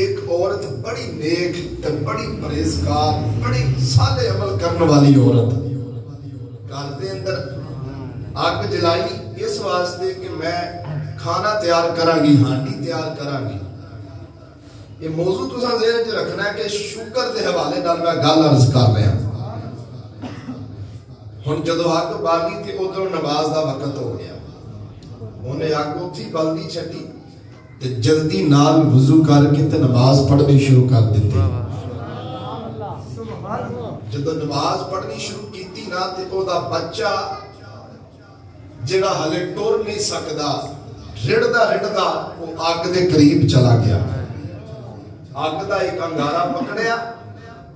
ایک عورت بڑی نیک تے بڑی پرہیزگار بڑی صالح عمل کرنے والی عورت گھر دے اندر آگ جلائی اس واسطے کہ میں کھانا تیار کراں گی ہانڈی تیار کراں گی. یہ موضوع تساں ذہن وچ رکھنا ہے کہ شکر دے حوالے نال میں گل عرض کر رہا ہن جدوں اگ بالی تے ادھروں نماز دا وقت ہو گیا انہیں اگ اتھی بلدی چھڈی تے جلدی نال وضو کر کے تے نماز پڑھنی شروع کر دیتی. جدوں نماز پڑھنی شروع کیتی نا تے او دا بچہ جڑا ہلے ٹر نہیں سکدا رڑدا رڑدا وہ اگ دے قریب چلا گیا. اگ دا ایک انگارا پکڑیا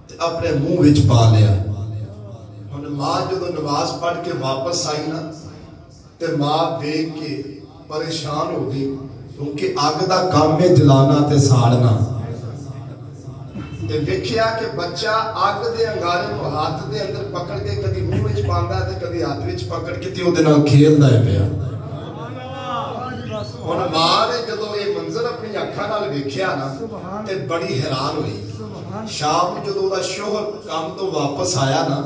تے اپنے منہ وچ پا لیا. ہن ماں جدوں نماز پڑھ کے واپس آئی نا تے ماں دیکھ کے پریشان ہو گئی کیونکہ اگ دا کام ہے جلانا تے ساڑنا. تے ویکھیا کہ بچہ اگ دے انگارے کو ہاتھ دے اندر پکڑ کے کدی منہ وچ پاندا تے کدی ہاتھ وچ پکڑ کے تے اودے نال کھیلدا ہے پیا. ہن ماں نے جدوں یہ منظر اپنی اکھاں نال ویکھیا نا تے بڑی حیران ہوئی. شام جدوں دا شوہر کام تو واپس آیا نا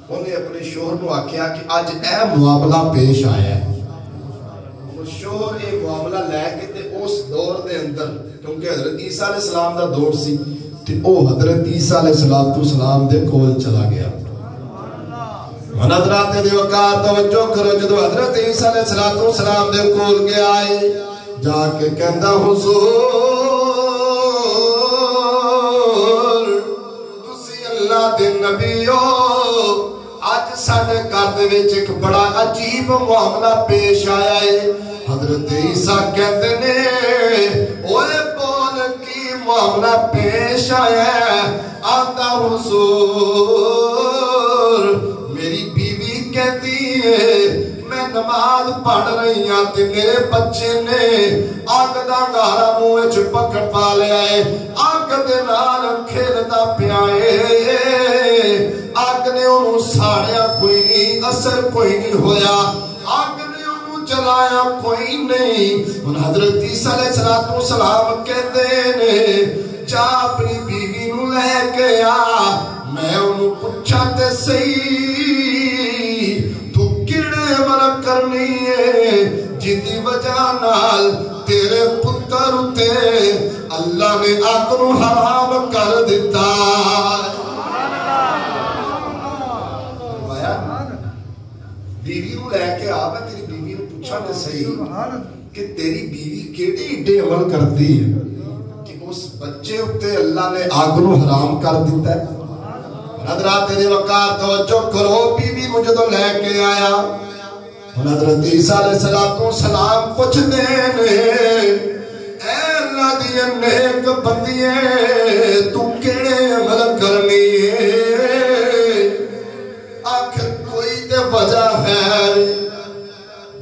انہیں اپنے شوہر نو آکھیا کہ اج اے معاملہ پیش آیا ہے. شوہر یہ معاملہ لے کے تے اس دور دے اندر کیونکہ حضرت عیسیٰ علیہ السلام دا دور سی تے او حضرت عیسیٰ علیہ السلام دے کول چلا گیا. حضرات دے وقار توجہ کرو جدو حضرت عیسیٰ علیہ السلام دے کول گیا ہے جا کے کہندا حضور تسی اللہ دے نبی ہو آج ساڑھے گھر دے وچ ایک بڑا عجیب معاملہ پیش آیا ہے. حضرت عیسیٰ کہتے نے اوے بول کی معاملہ پیش آیا ہے. آتا حضور میری بیوی کہتی ہے میں نماز پڑھ رہی ہوں تے میرے بچے نے آگ دا گارا منہ وچ پکڑ پا لیا ہے. آگ دے نال کھیلدا پیا ہے. آگ نے انہوں ساڑیا کوئی نہیں اثر کوئی نہیں ہویا. آگ نے انہوں جلایا کوئی نہیں. ان حضرت عیسیٰ علیہ السلام کہتے ہیں جا اپنی بیوی نو لے کے آ میں انہوں پوچھا تے صحیح تو کیڑے عمل کرنی ہے جدی وجہ نال تیرے پتر تے اللہ نے آگ نو حرام کر دیتا. بیوی نو لے کے آ میں تیری بیوی نو پوچھا تے صحیح کہ تیری بیوی کیڑے ایڈے عمل کرتی ہے کہ اس بچے اتے اللہ نے آگ نو حرام کر دیتا ہے. حضرات تیرے وقار توجہ کرو بیوی مجھے تو لے کے آیا. حضرت عیسیٰ علیہ السلام پوچھ دینے اے اللہ دی نیک بندیے تو کیڑے عمل کرنی ہے. آخر کوئی تے وجہ ہے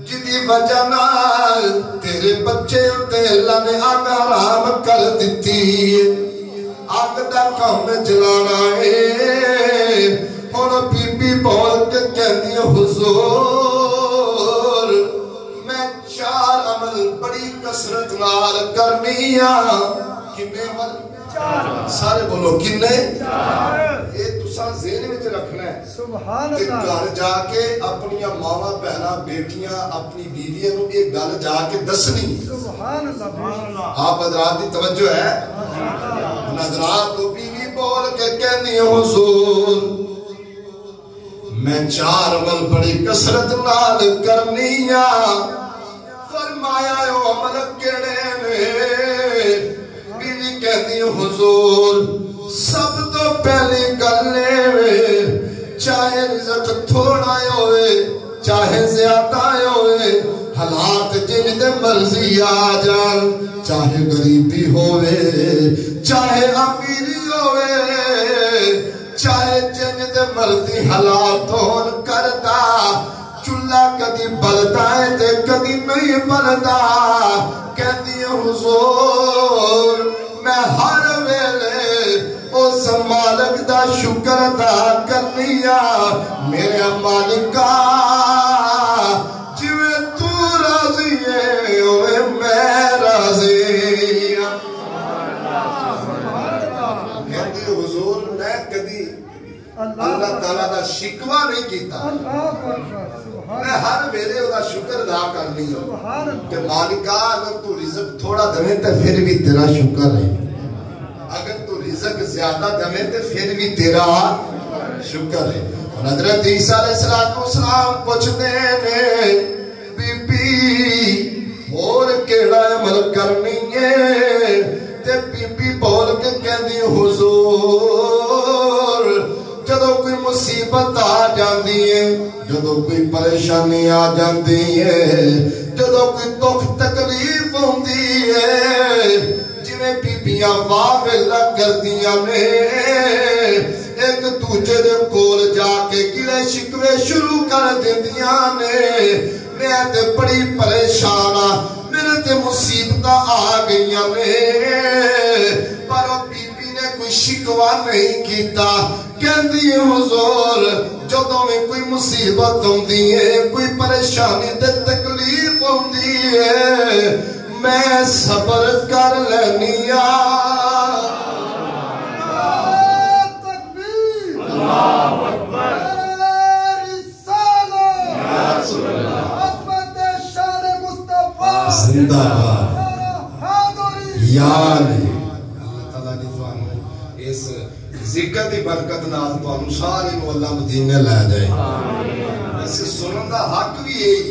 جدی وجہ نال تیرے بچے تے اللہ نے آگ حرام کر دیتی. آگ دا کام جلانا ہے. اور بی بی بول کے کہنی حضور میں 4 عمل بڑی کثرت نال کرنی ہاں. کنے عمل؟ سارے بولو کنے؟ یہ تساں ذہن وچ رکھنا ہے. سبحان اللہ. گھر جا کے اپنی ماواں بہناں بیٹیاں اپنی بیویاں نو یہ گل جا کے دسنی. سبحان اللہ. آپ حضرات دی توجہ ہے. حضرات کو بیوی بول کے کہنی حضور میں 4 عمل بڑی کثرت نال کرنی ہاں. فرمایا او عمل کیڑے نے؟ بیوی کہنی حضور سب تو پہلی گل چاہے رزق تھوڑا ہوئے چاہے زیادہ ہوئے حالات جن دے مرضی آ جان چاہے غریبی ہوئے چاہے امیری ہوئے چاہے جن دے مرضی حالات ہون کردا چولہا کدی بلدا ہے تے کدی نہیں بلدا. کہندی حضور میں ہر ویلے اس مالک دا شکر ادا کرنیا میرے مالکا جویں تو راضی ہے اوے میں راضی. اللہ تعالیٰ دا شکوہ نہیں کیتا میں ہر ویلے دا شکر ادا کرنی ہوں کہ مالکا اگر تو رزق تھوڑا دمیں تو پھر بھی تیرا شکر ہے اگر تو رزق زیادہ دمیں تو پھر بھی تیرا شکر ہے اور حضرت عیسیٰ علیہ السلام پوچھتے ہیں بی بی اور کیڑا عمل کرنی ہے تے بی بی بول کے کہندی حضور جدو کوئی مصیبت آ جاندی ہے جدو کوئی پریشانی آ جاندی ہے جدو کوئی دکھ تکلیف ہوندی ہے جویں بیبیاں واہ ویلا کردیاں نے ایک دوجے دے کول جا کے گلے شکوے شروع کر دیندیاں نے میں تے بڑی پریشان ہاں میرے تے مصیبتاں آ گئیاں نے پر بی نے کوئی شکوہ نہیں کیتا کہندی ہے حضور جدوں میں کوئی مصیبت ہوندی ہے کوئی پریشانی تے تکلیف ہوندی ہے میں صبر کر لینی اللہ اکبر زندہ باد یا علی اللہ تعالیٰ نے توانو اس ذکر دی برکت نال توانو سارے نو اللہ مدینے لے جائے اسے سنن دا حق بھی یہی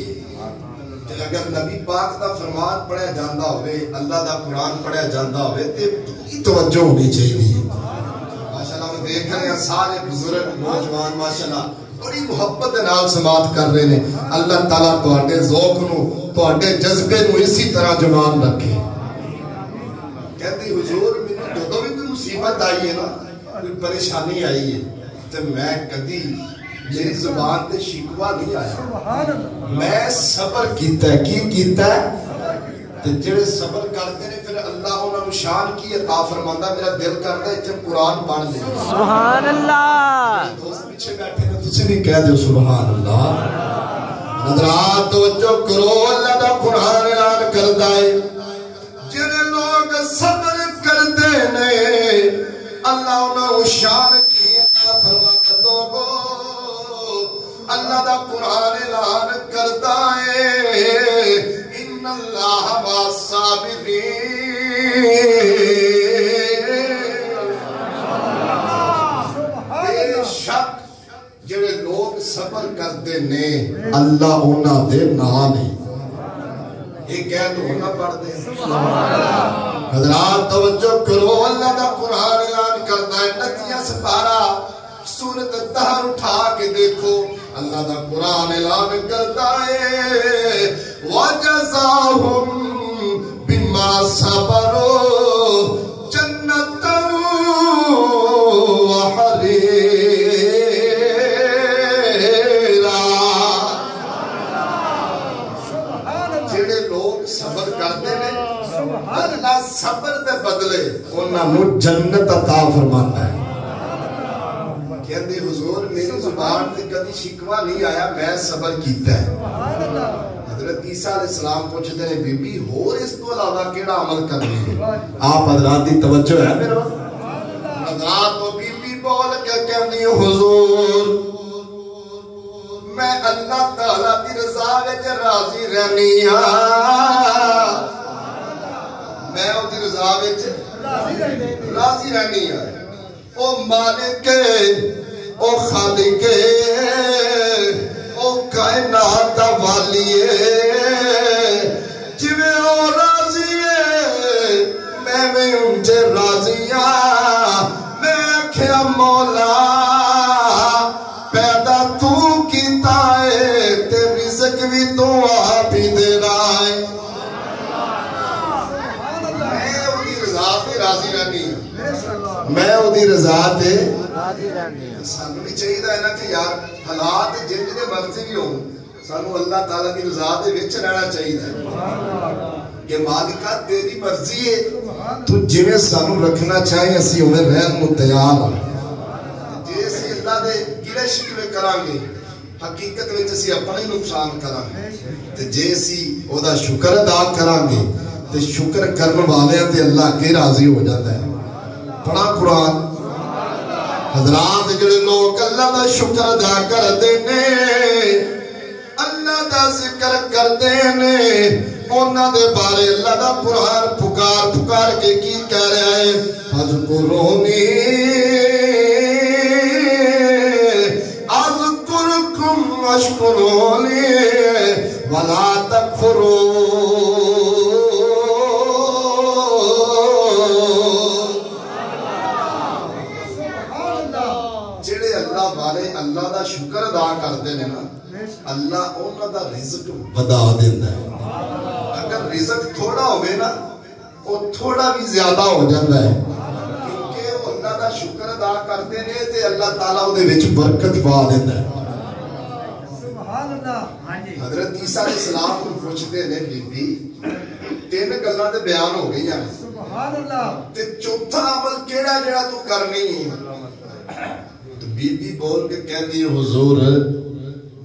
کہ اگر نبی پاک دا فرمان پڑھیا جاندہ ہوئے اللہ دا قرآن پڑھیا جاندہ ہوئے تے پوری توجہ ہونی چاہیے ماشاءاللہ میں دیکھ رہے ہیں سارے بزرگ نوجوان ماشاءاللہ بڑی محبت نال سماعت کر رہے ہیں اللہ تعالیٰ تواڈے ذوق نو تواڈے جذبے نو اسی طرح جوان رکھے کہتی حضور میں جدوں بھی کوئی مصیبت آئی ہے نا کوئی پریشانی آئی ہے تو میں کدی میری زبان تے شکوہ نہیں آیا میں صبر کیتا ہے کی کیتا ہے تے جڑے صبر کرتے ہیں پھر اللہ انہاں نو شان کی عطا فرماندا میرا دل کردا ہے جب قرآن پڑھ لے سبحان اللہ دوست پیچھے بیٹھے ہیں تجھے بھی کہہ دو سبحان اللہ حضرات توجہ کرو اللہ دا قرآن اعلان کردا ہے جڑے لوگ صبر کرتے نے اللہ انہاں نو شان کی عطا فرماندا لوگو اللہ دا قرآن اعلان کردا ہے ان اللہ والصابرین بے شک جڑے لوگ صبر کرتے نے اللہ انہاں دے نام ہے یہ کہہ تو نہ پڑھ دے حضرات توجہ کرو اللہ دا قرآن اعلان کرتا ہے نتیہ سپارہ سورت دہر اٹھا کے دیکھو اللہ دا قرآن اعلان کرتا ہے وَجَزَاهُمْ بِمَا صَبَرُوا جَنَّةً وَحَرِيرًا جڑے لوگ صبر کرتے ہیں اللہ صبر دے بدلے انہاں نو جنت عطا فرماتا ہے کہندے حضور میری زبان تے کبھی شکوہ نہیں آیا میں صبر کیتا ہے حضرت عیسیٰ علیہ السلام پوچھتے ہیں بی بی اور اس کو علاوہ کیڑا عمل کرنی ہے آپ حضرات دی توجہ ہے میرے حضرات تو بی بی بول کے کہندی حضور میں اللہ تعالیٰ دی رضا وچ راضی رہنی ہاں میں او دی رضا وچ راضی رہنی ہاں او مالک او خالق او کائنات دا والی جویں او راضی ہے میں انجے راضی ہاں میں آکھیا مولا پیدا تو کیتا ہے تے رزق بھی تو آپ ہی دینا ہے میں او دی رضا تے راضی رہنی میں او دی رضا تے سانو بھی چاہیے ہے نا کہ یار حالات جن جنے مرضی بھی ہوں سانو اللہ تعالیٰ کی رضا دے وچ رہنا چاہیے کہ مالکہ تیری مرضی ہے تو جویں سانو رکھنا چاہیے اسی انہیں رہن نو تیار ہوں جے اسی اللہ دے گلے شکوے کرانگے حقیقت وچ اسی اپنا ہی نقصان کرانگے تے جے اسی او دا شکر ادا کرانگے تے شکر کرن والے تے اللہ کے راضی ہو جاتا ہے پڑھا قرآن حضرات جڑے لوگ اللہ دا شکر ادا کردے نے اللہ دا ذکر کردے نے انہاں دے بارے اللہ دا قرآن پکار پکار کے کی کہہ رہا ہے فذکرونی اذکرکم واشکرونی ولا تکفرون اللہ دا شکر ادا کرتے ہیں نا اللہ انہاں دا رزق بدا دیتا ہے اگر رزق تھوڑا ہوئے نا وہ تھوڑا بھی زیادہ ہو جاتا ہے کیونکہ اللہ دا شکر ادا کرتے ہیں تے اللہ تعالیٰ دے وچ برکت پا دیتا ہے سبحان اللہ حضرت عیسیٰ علیہ السلام کو پوچھتے ہیں بی بی تین گلاں تے بیان ہو گئی ہیں سبحان اللہ تے چوتھا عمل کیڑا جڑا تو کرنی ہے بی بی بول کے کہہ دی حضور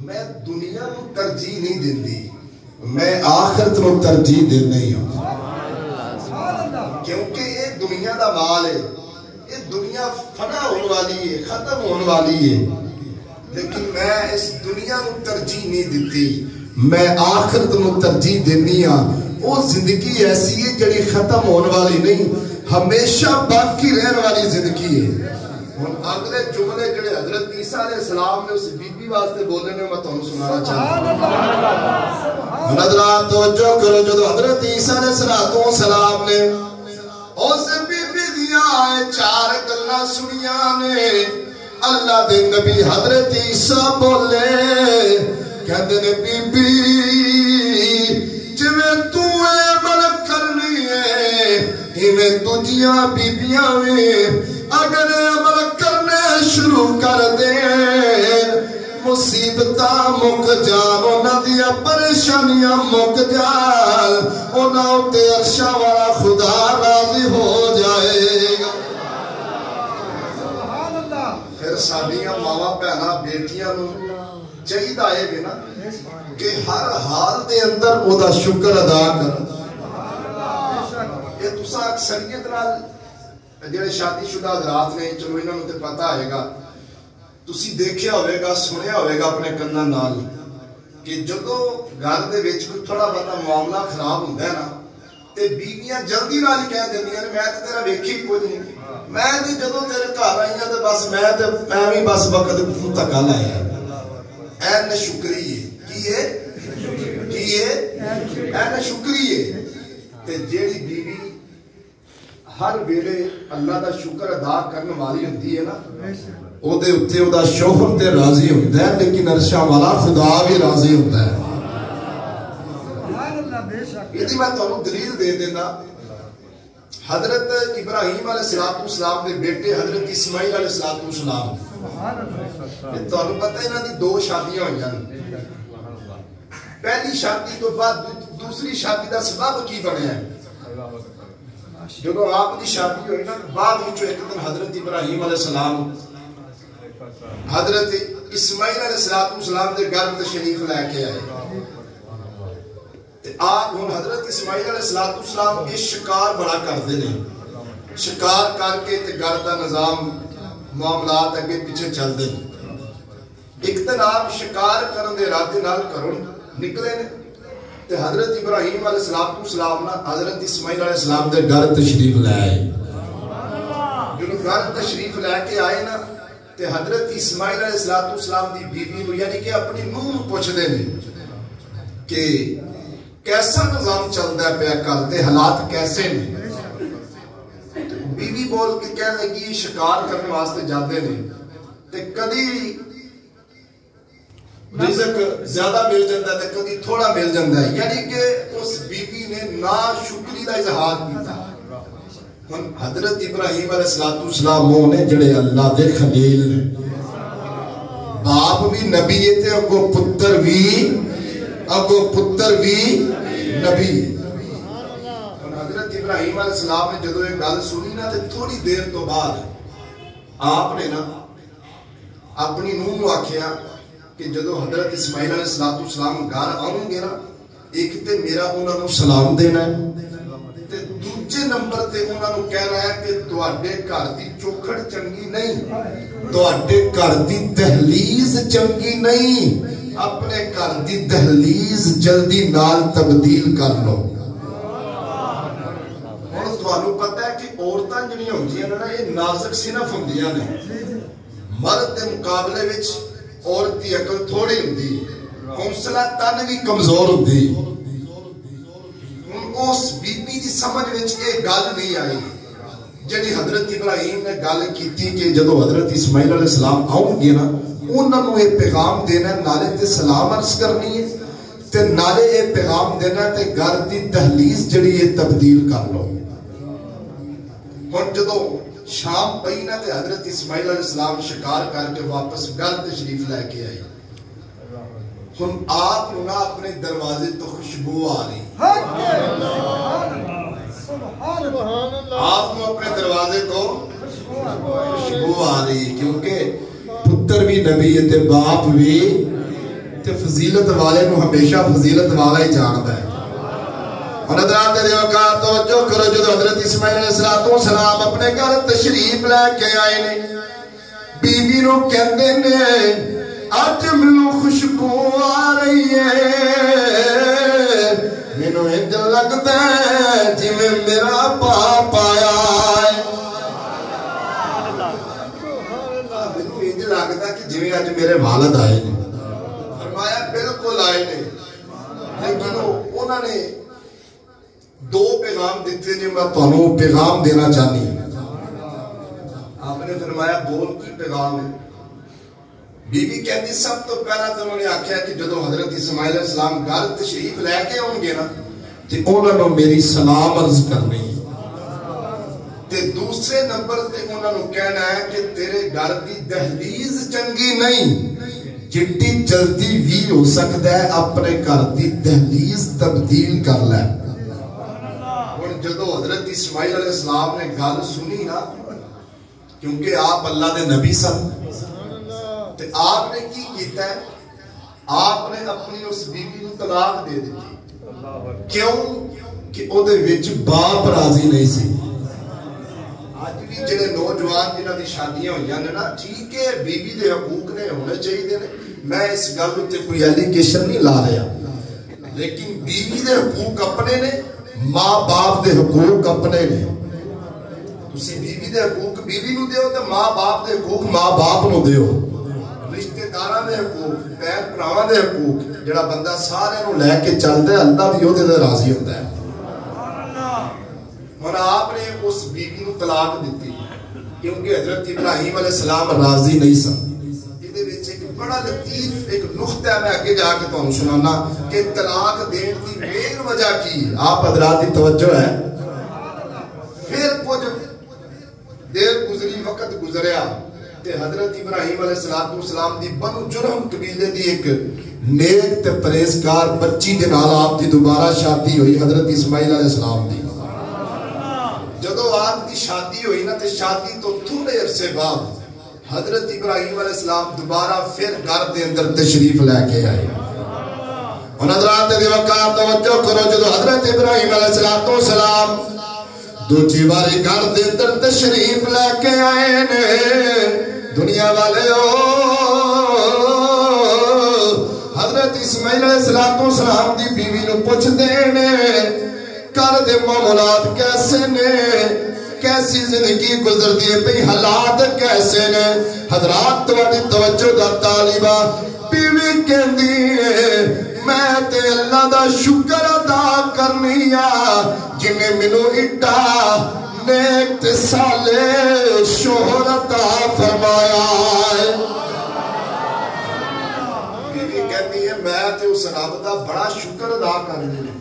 میں دنیا کو ترجیح نہیں دیندی میں آخرت کو ترجیح دیندی ہوں کیونکہ یہ دنیا دا مال ہے یہ دنیا فنا ہونے والی ہے ختم ہونے والی ہے لیکن میں اس دنیا کو ترجیح نہیں دیتی میں آخرت کو ترجیح دیندی ہوں وہ زندگی ایسی ہے جڑی ختم ہونے والی نہیں ہمیشہ باقی رہنے والی زندگی ہے اگلے جملے جڑے حضرت عیسیٰ علیہ السلام نے اس بی بی واسطے بولنے میں میں تمہیں سنانا چاہتا ہوں حضرات توجہ کرو جو حضرت عیسیٰ علیہ السلام نے اس بی بی دیا چار گلاں سنیاں نے اللہ دے نبی حضرت عیسیٰ بولے کہندے نے بی بی جویں تو عمل کرنی ہے ایویں تجھیاں بیبیاں ویں اگر عمل کرنے شروع کر دیں مصیبتاں مک جان انہاں دیاں پریشانیاں مک جان انہاں تے عرشاں والا خدا راضی ہو جائے گا سبحان اللہ پھر ساڈیاں ماواں بہناں بیٹیاں نوں چاہیدا ہے نا کہ ہر حال دے اندر او دا شکر ادا کرن یہ تساں اکثریت نال جڑے شادی شدہ حضرات نے چلو انہاں نوں تے پتہ ہے گا تسی دیکھیا ہوئے گا سنیا ہوئے گا اپنے کناں نال کہ جدوں گھر دے وچ کوئی تھوڑا بہت معاملہ خراب ہوندا ہے نا تے بیویاں جلدی نال کہہ دیندیاں نے میں تے تیرا ویکھی کوئی نہیں میں تے جدوں تیرے گھر آئیاں تے بس میں تے ایویں بس وقت تکا لایا اے ناشکری ہے کی ہے اے ناشکری ہے تے جیڑی بیوی ہر ویلے اللہ دا شکر ادا کرنے والی ہوندی ہے نا او دے اوتے او دا شوہر تے راضی ہوندا ہے لیکن عرشاں والا خدا بھی راضی ہوندا ہے سبحان اللہ بے شک یہ میں تانوں دلیل دے دینا حضرت ابراہیم علیہ السلام دے بیٹے حضرت اسماعیل علیہ السلام سبحان اللہ یہ تانوں پتہ ہے انہاں دی دو شادیاں ہوئیاں پہلی شادی تو بعد دوسری شادی دا سبب کی بنیا ہے جب آپ کی شادی ہوئی نا بعد وچوں ایک دن حضرت ابراہیم علیہ السلام حضرت اسماعیل علیہ السلام دے گھر تشریف لے کے آئے تے آپ ہن حضرت اسماعیل علیہ السلام یہ شکار بڑا کرتے ہیں شکار کر کے تے گھر دا نظام معاملات اگے پیچھے چلتے ہیں ایک دن آپ شکار کرن دے ارادے نال گھروں نکلے نے تے حضرت ابراہیم علیہ السلام نا حضرت اسماعیل علیہ السلام دے گھر تشریف لے آئے جو گھر تشریف لے کے آئے نا تے حضرت اسماعیل علیہ السلام دی بیوی نو یعنی کہ اپنی نوح نو پوچھدے نے کہ کیسا نظام چلدا ہے پیا کل تے حالات کیسے نے بیوی بول کے کہنے لگی شکار کرنے واسطے جاندے نے تے کدی رزق زیادہ مل جاتا ہے کبھی تھوڑا مل جاتا ہے یعنی کہ اس بیوی نے ناشکری کا اظہار کیا حضرت ابراہیم علیہ السلام وہ نے جڑے اللہ دے خلیل نے باپ بھی نبی تے اگو پتر بھی نبی حضرت ابراہیم علیہ السلام نے جدو ایک گل سنی نا تے تھوڑی دیر تو بعد آپ نے نا اپنی نوح آکھیا کہ جدو حضرت اسماعیل علیہ السلام گھر آؤں گے نا ایک تے میرا انہوں نے سلام دینا ہے تے دوجے نمبر تے انہاں نوں کہنا ہے کہ تواڈے گھر دی چوکھڑ چنگی نہیں، تواڈے گھر دی دہلیز چنگی نہیں، اپنے گھر دی دہلیز جلدی نال تبدیل کر لو۔ ہن تانوں پتہ ہے کہ عورتاں جڑیاں ہوندیاں نے نا یہ نازک صنف ہوندیاں نے، مرد دے مقابلے وچ عورت دی عقل تھوڑی ہوندی، حوصلہ تن بھی کمزور ہوندی۔ اس بی بی دی سمجھ وچ یہ گل نہیں آئی جڑی حضرت ابراہیم نے گل کیتی کہ جدو حضرت اسماعیل علیہ السلام آؤں گے نا انہوں نے یہ پیغام دینا، نالے تے سلام عرض کرنی ہے تے نالے یہ پیغام دینا تے گھر دی دہلیز جڑی ہے تبدیل کر لو۔ ہن جدو شام پئی نا تے حضرت اسماعیل علیہ السلام شکار کر کے واپس گھر تشریف لے کے آئے، ہن آپ نہ اپنے دروازے تو خوشبو آ رہی، آپ نو اپنے دروازے تو خوشبو آ رہی، کیونکہ پتر بھی نبی ہے تے باپ بھی تے فضیلت والے نو ہمیشہ فضیلت والا ہی جانتا ہے۔ اور حضرات دے وقار توجہ کرو، جدو حضرت اسماعیل علیہ السلام اپنے گھر تشریف لے کے آئے نے، بی بی نو کہندے نے اج مینوں خوشبو آ رہی ہے، مینوں انج لگدا ہے جویں میرا باپ آیا ہے، مینوں انج لگدا کہ جویں اج میرے والد آئے نے۔ فرمایا بالکل آئے نے، لیکن انہوں نے دو پیغام دیتے نے، میں تانوں پیغام دینا چاہنی ہوں۔ آپ نے فرمایا بول کی پیغام ہے؟ بی بی کہتی سب تو پہلا تو انہوں نے آکھیا کہ جدو حضرت اسماعیل علیہ السلام گھر تشریف لے کے ہوں گے نا تے انہوں نے میری سلام عرض کرنی، تے دوسرے نمبر تے انہوں نے کہنا ہے کہ تیرے گھر دی دہلیز چنگی نہیں، جتنی جلدی بھی ہو سکتا ہے اپنے گھر دی دہلیز تبدیل کر لے۔ اور جدو حضرت اسماعیل علیہ السلام نے گل سنی نا، کیونکہ آپ اللہ دے نبی سن، تے آپ نے کی کیتا ہے؟ آپ نے اپنی اس بی بی نو طلاق دے دی۔ کیوں؟ کہ او دے وچ باپ راضی نہیں سی۔ آج بھی جڑے نوجوان جنہاں دی شادیاں ہوئیاں نے نا، ٹھیک ہے بی بی دے حقوق نے ہونے چاہیے نے، میں اس گل تے کوئی ایلیگیشن نہیں لا رہا، لیکن بی بی دے حقوق اپنے نے، ماں باپ دے حقوق اپنے نے۔ تسی بی بی دے حقوق بی بی نو دیو تے ماں باپ دے حقوق ماں باپ نو دیو، رشتے داراں دے حقوق، بہن بھراواں دے حقوق، جڑا بندہ سارے نو لے کے چلدا ہے اللہ بھی او دے راضی ہوندا ہے۔ اور آپ نے اس بی بی نو طلاق دیتی کیونکہ حضرت ابراہیم علیہ السلام راضی نہیں سن۔ یہ دے وچ ایک بڑا لطیف ایک نقطہ ہے، میں آگے جا کے تانوں سنانا کہ طلاق دین کی مین وجہ کی۔ آپ حضرات دی توجہ ہے، پھر کچھ دیر گزری، وقت گزریا تے حضرت ابراہیم علیہ السلام دی بنو جرہم قبیلے دی ایک نیک تے پرہیزگار بچی دے نال آپ دی دوبارہ شادی ہوئی، حضرت اسماعیل علیہ السلام دی۔ جدو آپ دی شادی ہوئی نا تے شادی تو تھوڑے عرصے بعد حضرت ابراہیم علیہ السلام دوبارہ پھر گھر دے اندر تشریف لے کے آئے۔ اور حضرات دے وقار توجہ کرو، جدو حضرت ابراہیم علیہ السلام دوجی باری گھر دے اندر تشریف لے کے آئے نے، دنیا والے حضرت اسماعیل علیہ السلام دی بیوی نو پوچھ دینے کر دے معاملات کیسے نے، کیسی زندگی گزر دیے پہ، حالات کیسے نے۔ حضرات تمہاری توجہ دا طالبہ بیوی کہندی ہے میں تے اللہ دا شکر ادا کرنی آ جنہیں منو اٹا نیک تے سالے شوہر عطا فرمایا ہے۔ بیوی کہتی ہے میں تے اس رب دا بڑا شکر ادا کرنی ہے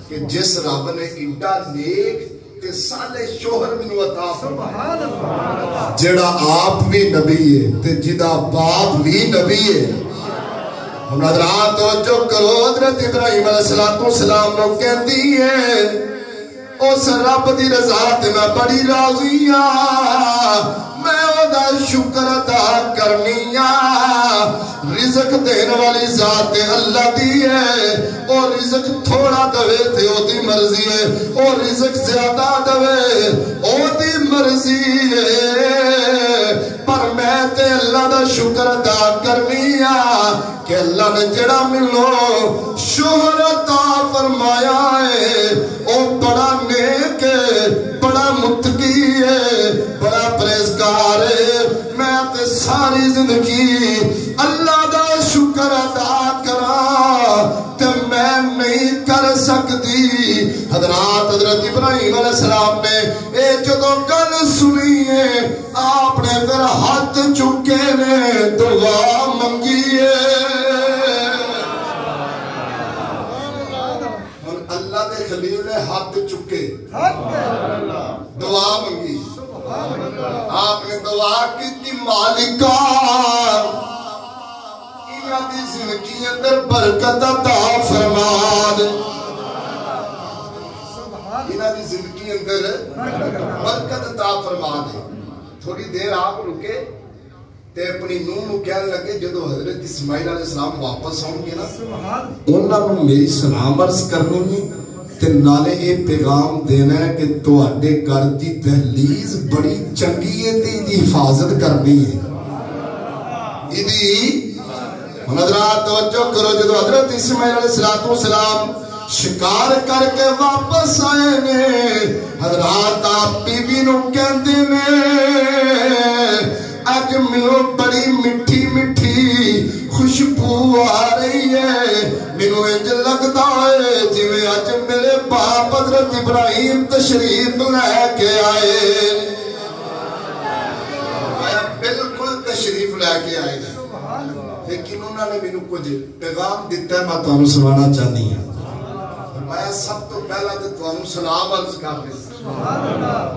کہ جس رب نے اٹا نیک تے سالے شوہر منو عطا فرمایا، جڑا آپ بھی نبی ہے تے جدا باپ بھی نبی ہے۔ ہم حضرات توجہ کرو، حضرت ابراہیم علیہ السلام نو کہندی ہے اس رب دی رضا تے میں بڑی راضی ہاں، میں او دا شکر ادا کرنی ہاں، رزق دین والی ذات اللہ دی ہے، اور رزق تھوڑا دوے تے او دی مرضی ہے، اور رزق زیادہ دوے او دی مرضی ہے۔ پر میں تے اللہ دا شکر ادا کرنی کہ اللہ نے جڑا ملو شوہر عطا فرمایا ہے او بڑا نیک ہے، بڑا متقی ہے، بڑا پرہیزگار ہے۔ میں تے ساری زندگی اللہ دا شکر ادا کرا تے میں نہیں کر سکتی۔ حضرت ابراہیم علیہ السلام نے اے جدو گل سنی ہے آپ نے پھر ہاتھ چکے نے دعا منگی ہے۔ اللہ دے خلیل نے ہاتھ چکے دعا منگی، آپ نے دعا کی مالکا انہاں دی زندگی اندر برکت عطا فرما دے، انہاں دی زندگی اندر برکت عطا فرما دے۔ تھوڑی دیر آپ رکے تے اپنی نوح نو کہنے لگے جدو حضرت اسماعیل علیہ السلام واپس آؤں گے نا انہاں نو میری سلام عرض کرنی ہے تے نالے اے پیغام دینا ہے کہ تواڈے گھر دی دہلیز بڑی چنگی ہے تے دی حفاظت کرنی ہے۔ ایدی حضرات توجہ کرو، جدو حضرت اسماعیل علیہ السلام شکار کر کے واپس آئے نے حضرات آپ بی بی نو کہندے نے اج مینو بڑی مٹھی مٹھی خوشبو آ رہی ہے، مینو انج لگدا ہے جویں اج میرے باپ حضرت ابراہیم تشریف لے کے آئے، بالکل تشریف لے کے آئے، لیکن انہوں نے مینو کچھ پیغام دیتا ہے میں تانوں سنانا چاہنی ہوں۔ میں سب تو پہلا تے تانوں سلام عرض کر دیا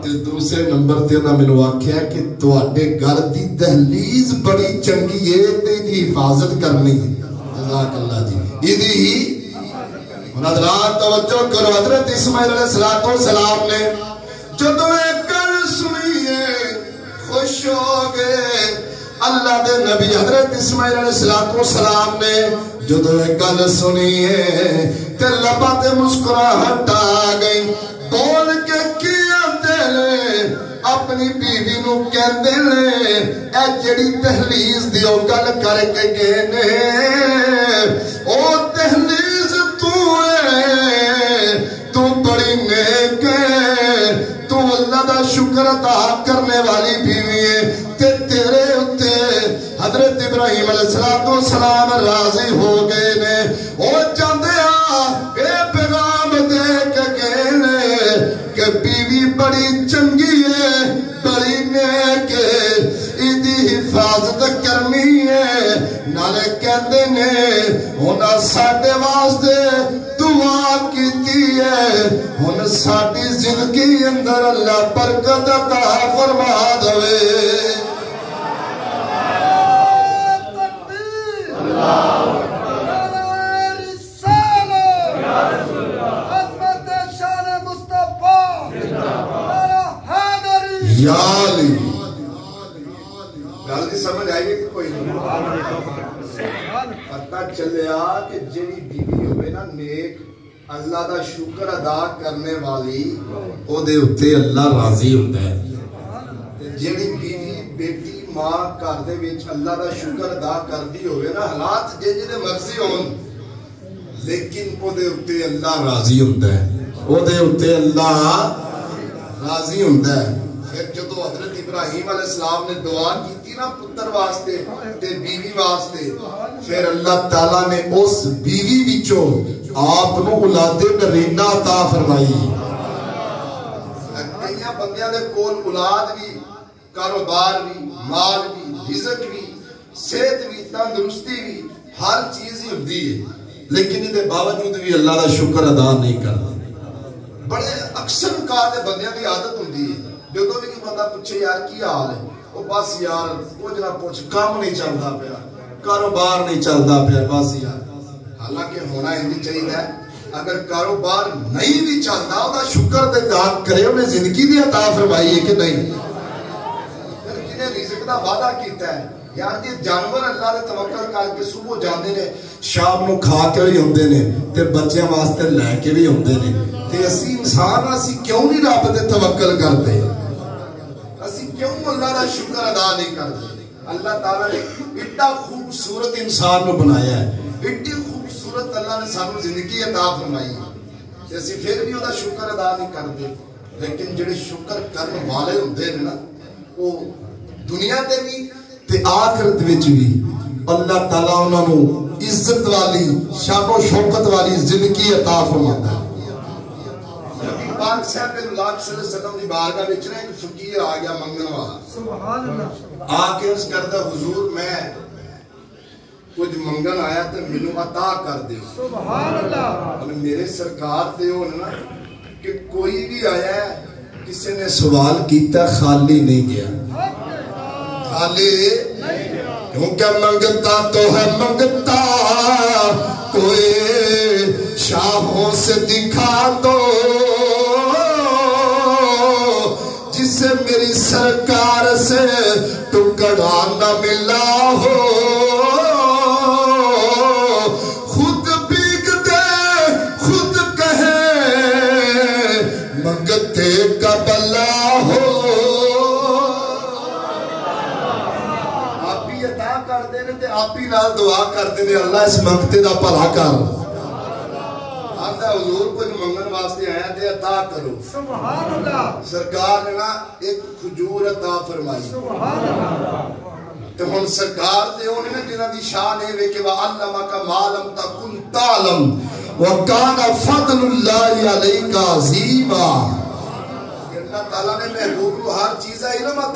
تے دوسرے نمبر تے انہاں مینوں آکھیا کہ تواڈے گھر دی دہلیز بڑی چنگی ہے تے دی حفاظت کرنی ہے۔ جزاک اللہ جی۔ ایدی حضرات توجہ کرو، حضرت اسماعیل علیہ السلام نے جدو ایک گل سنی ہے خوش ہو گئے۔ اللہ دے نبی حضرت اسماعیل علیہ السلام نے جدو ایک گل سنی ہے تے لباں تے مسکراہٹ آ گئی، بول کے کی آندے لے اپنی بیوی نو کہندے لے اے جڑی دہلیز دی او گل کر کے گئے نے او دہلیز تو ہے، تو بڑی نیک ہے، تو اللہ دا شکر ادا کرنے والی بیوی ہے تے تیرے اتے حضرت ابراہیم علیہ السلام راضی ہو گئے نے، او چاہتے اے پیغام دے کے گئے نے کہ بیوی بڑی چنگی ہے، بڑی نیک ہے، ایدی حفاظت کرنی ہے، نالے کہندے نے ہونا ساڈے واسطے دعا کیتی ہے، ہن ساڈی زندگی اندر اللہ برکت عطا فرما دے۔ یا علی گل دی سمجھ آئیے کہ کوئی نہیں؟ پتہ چلیا کہ جڑی بیوی ہوئے نا نیک اللہ دا شکر ادا کرنے والی او دے اتے اللہ راضی ہوتا ہے۔ جڑی بیوی بیٹی ماں گھر دے وچ اللہ دا شکر ادا کردی ہوئے نا حالات جے مرضی ہون لیکن او دے اتے اللہ راضی ہوتا ہے، او دے اتے اللہ راضی ہوتا ہے۔ پھر جدو حضرت ابراہیم علیہ السلام نے دعا کی تھی نا پتر واسطے تے بیوی واسطے، پھر اللہ تعالیٰ نے اس بیوی وچوں آپ نو اولاد نرینہ عطا فرمائی۔ کئیاں بندیاں دے کول اولاد بھی، کاروبار بھی، مال بھی، رزق بھی، صحت بھی، تندرستی بھی، ہر چیز ہی ہوندی ہے، لیکن اس کے باوجود بھی اللہ دا شکر ادا نہیں کرتا۔ بڑے اکثر کار دے بندیاں دی عادت ہوندی ہے جدو بھی بندہ پوچھے یار کی حال ہے وہ بس یار کچھ نہ پوچھ، کام نہیں چلتا پیا، کاروبار نہیں چلتا پیا، بس یار۔ حالانکہ ہونا انہی چاہیے اگر کاروبار نہیں بھی چلتا وہ شکر دے داد کرے انہیں زندگی دی عطا فرمائی ہے کہ نہیں؟ جنہیں رزق دا وعدہ کیتا ہے یار یہ جانور اللہ نے توکل کر کے صبح جاندے نے شام نو کھا کے بھی ہوندے نے تے بچیاں واسطے لے کے بھی ہوندے نے تے اسی انسان اسی کیوں نہیں رب تے توکل کرتے اسی کیوں اللہ دا شکر ادا نہیں کرتے اللہ تعالیٰ نے اتنا خوبصورت انسان نو بنایا ہے اتنی خوبصورت اللہ نے سانو زندگی عطا فرمائی ہے اسی پھر بھی دا شکر ادا نہیں کرتے لیکن جڑے شکر کرنے والے ہوندے نے نا وہ دنیا تے بھی تے آخرت وچ بھی اللہ تعالیٰ انہاں نو عزت والی شان و شوکت والی زندگی عطا فرماتا ہے نبی پاک صاحب اللہ صلی اللہ علیہ وسلم دی بارگاہ وچ ایک فقیر آ گیا منگن والا سبحان اللہ آ کے عرض کردا حضور میں کچھ منگن آیا تے مینوں عطا کر دیو سبحان اللہ اور میرے سرکار تے ہون نا کہ کوئی بھی آیا ہے کسی نے سوال کیتا خالی نہیں گیا خالی کیونکہ منگتا تو ہے منگتا کوئی شاہوں سے دکھا دو جسے میری سرکار سے ٹکڑا نہ ملا ہو خود بیگ دے خود کہے منگتے کا بلا ہو آپ ہی عطا کر دینے تے آپ ہی نال دعا کر دینے اللہ اس منگتے دا بھلا کر آتا حضور کچھ منگن واسطے آیا تے عطا کرو سبحان اللہ سرکار نے نا ایک کھجور عطا فرمائی سبحان اللہ تے ہن سرکار تے ہونے نا جنہاں دی شان ہے وے کہ وَعَلَّمَكَ مَا لَمْ تَكُنْ تَعْلَمْ وَكَانَ فَضْلُ اللَّهِ عَلَيْكَ عَظِيمًا اللہ تعالیٰ نے محبوب کو ہر چیز علم عطا